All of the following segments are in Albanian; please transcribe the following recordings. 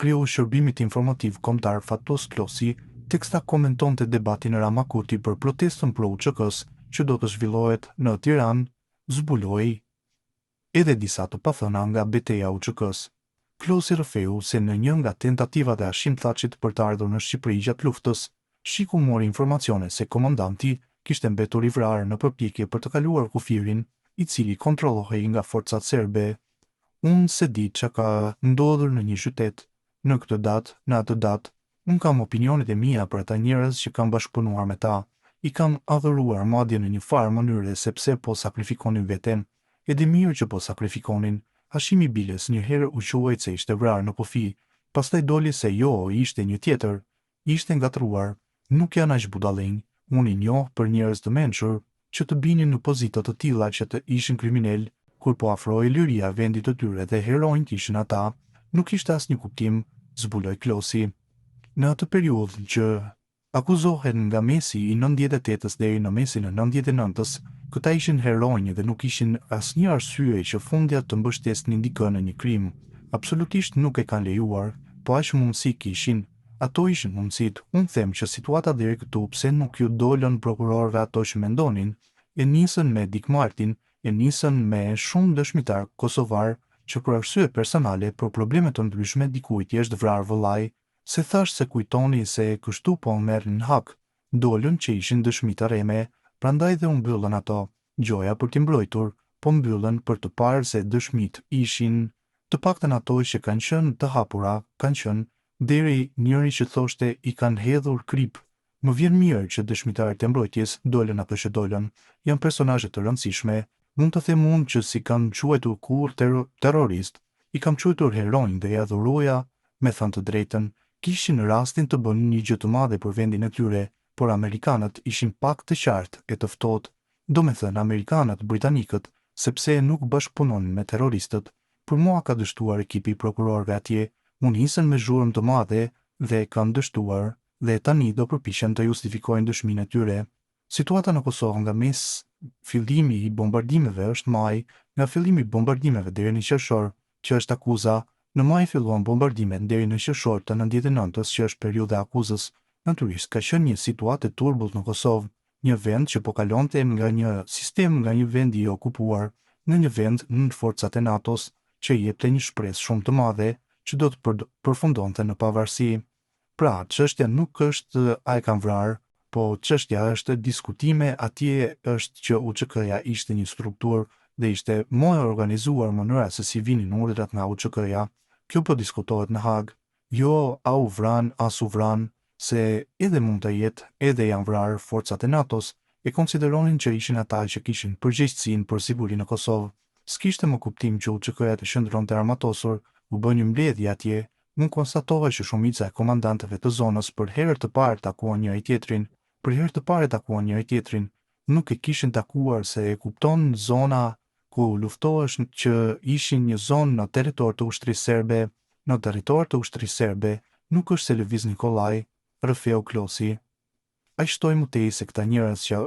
kreu shërbimit informativ kombëtar Fatos Klosi, teksta komentonte debatin e Ramakuti për protestën pro UÇK-s që do të zhvillohet në Tiranë, zbuloi edhe disa të pathëna nga betejë UÇK-s. Klosi rrëfeu se në një nga tentativat e Hashim Thaçit për të ardhur në Shqipëri gjatë luftës, Shiku mori informacione se komandanti kishte mbetur i vrarë në përpjekje për të kaluar kufirin, i cili kontrollohej nga forcat serbe. Unë se di që ka ndodhur në një qytet, në këtë datë, në atë datë, unë kam opinionet e mia për ata njerëz që kam bashkëpunuar me ta, i kam adhuruar madje në një farë mënyre sepse po sakrifikonin veten, e di mirë që po sakrifikonin. Hashimi Biles një herë u quajt se ishte vrarë në kufi, pastaj doli se jo, ishte një tjetër, ishte ngatruar, nuk janë aq budallënj, unë i njoh për njerëz të mençur që të binin në pozita të tilla që të ishin kriminal, kur po afroi liria vendit të tyre dhe heronjt ishin ata, nuk ishte asnjë kuptim, zbuloi Klosi. Në atë periudhë që akuzohen nga mesi i 98-s deri në mesin e 99-s, këta ishin heronjë dhe nuk ishin asnjë arsye që fundjat të mbështesnin dikë në një krim. Absolutisht nuk e kanë lejuar, po aq mundësi kishin. Ato ishin mundësit. Unë them që situata deri këtu pse nuk ju dolën prokurorëve ato që mendonin, e nisën me Dick Martin, e nisën me shumë dëshmitar kosovar që për arsye personale për probleme të ndryshme dikujt i është vrarë vëllai, se thash se kujtoni se kështu po merrin hak, dolën që ishin dëshmi të rreme, prandaj dhe u mbyllën ato. Gjoja për t'i mbrojtur, po mbyllën për të parë se dëshmit ishin, të paktën ato që kanë qenë të hapura, kanë qenë, deri njëri që thoshte i kanë hedhur krip. Më vjen mirë që dëshmitarët e mbrojtjes dolën ato që dolën, janë personazhe të rëndësishme, mund të them unë që si kanë quajtur kur terrorist, i kam quajtur heronj dhe ja dhuroja, me thënë të drejtën, kishin rastin të bënë një gjë të madhe për vendin e tyre, por amerikanët ishin pak të qartë e të ftohtë, do me thënë amerikanët, britanikët, sepse nuk bashkëpunonin me terroristët. Për mua ka dështuar ekipi prokurorëve atje, unë nisën me zhurmë të madhe dhe kanë dështuar dhe tani do përpiqen të justifikojnë dëshminë e tyre. Situata në Kosovë nga mes fillimi i bombardimeve është maj, nga fillimi i bombardimeve deri në qershor, që është akuza, në maj filluan bombardimet deri në qershor të 99-s që është periudha e akuzës. Natyrisht ka qenë një situatë e turbullt në Kosovë, një vend që po kalonte nga një sistem nga një vend i okupuar në një vend në forcat e NATO-s, që jepte një shpresë shumë të madhe që do të përfundonte në pavarësi. Pra, çështja nuk është a e kanë vrarë, po çështja është diskutime, atje është që UÇK-ja ishte një strukturë dhe ishte më e organizuar mënyra se si vinin urdhrat nga UÇK-ja. Kjo po diskutohet në Hag. Jo a u vran, as u vran, se edhe mund të jetë, edhe janë vrarë forcat e NATO-s, e konsideronin që ishin ata që kishin përgjegjësinë për sigurinë në Kosovë. S'kishte më kuptim që UÇK-ja të qëndronte armatosur, u bë një mbledhje atje, unë konstatova që shumica e komandantëve të zonës për herë të parë takuan njëri tjetrin, nuk e kishin takuar se e kupton zona ku luftohesh që ishin një zonë në territor të ushtrisë serbe, në territor të ushtrisë serbe, nuk është se lëviz Nikolaj, rrëfeu Klosi. Ai shtoi më tej se këta njerëz që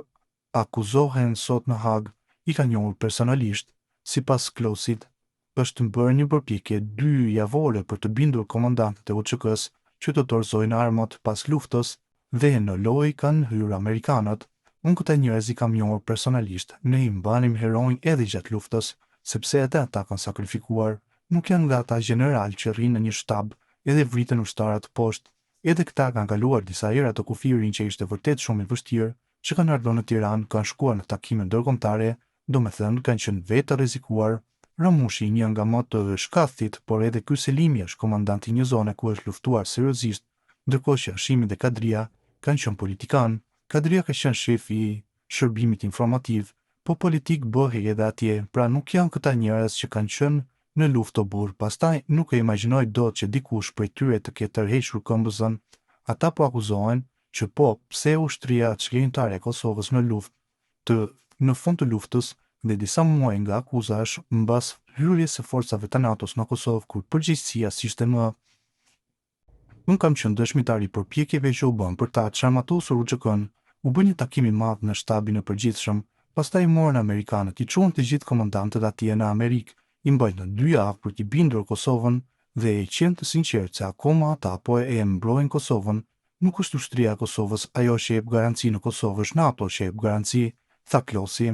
akuzohen sot në Hag i kanë njohur personalisht, sipas Klosit, është bërë një përpjekje 2 javore për të bindur komandantët e UÇK-s që të dorëzojnë armat pas luftës dhe në lojë kanë hyrë amerikanët. Unë këta njerëz i kam njohur personalisht, ne i mbanim heronj edhe gjatë luftës, sepse edhe ata kanë sakrifikuar, nuk janë nga ata general që rrinë në një shtab edhe vritën ushtarat poshtë. Edhe këta kanë kaluar disa hera të kufirin që ishte vërtet shumë i vështirë, që kanë ardhur në Tiranë, kanë shkuar në takime ndërkombëtare, domethënë kanë qenë vetë të rrezikuar. Ramushi, një nga më të shkathit, por edhe ky Selimi është komandanti një zone ku është luftuar seriozisht, ndërkohë që Hashimi dhe Kadria kanë qenë politikan. Kadria ka qenë shef i shërbimit informativ, po politik bëhej edhe atje, pra nuk janë këta njerëz që kanë qenë në luftë të burr. Pastaj nuk e imagjinoj dot që dikush prej tyre të ketë tërhequr këmbëzën. Ata po akuzohen që po, pse ushtria çlirimtare e Kosovës në luftë në fund të luftës dhe disa muaj nga akuza është mbas hyrjes së forcave të NATO-s në Kosovë, kur përgjegjësia s'ishte më. Unë kam qenë dëshmitar i përpjekjeve që u bën për ta çarmatosur UÇK-n, u bë një takim i madh në shtabin e përgjithshëm, pastaj morën amerikanët, i çuan të gjithë komandantët atje në Amerikë, i mbajnë në 2 javë për t'i bindur Kosovën dhe e qenë të sinqertë se akoma ata po e mbrojnë Kosovën, nuk është ushtria e Kosovës ajo që jep garanci në Kosovë, është NATO që jep garanci, tha Klosi.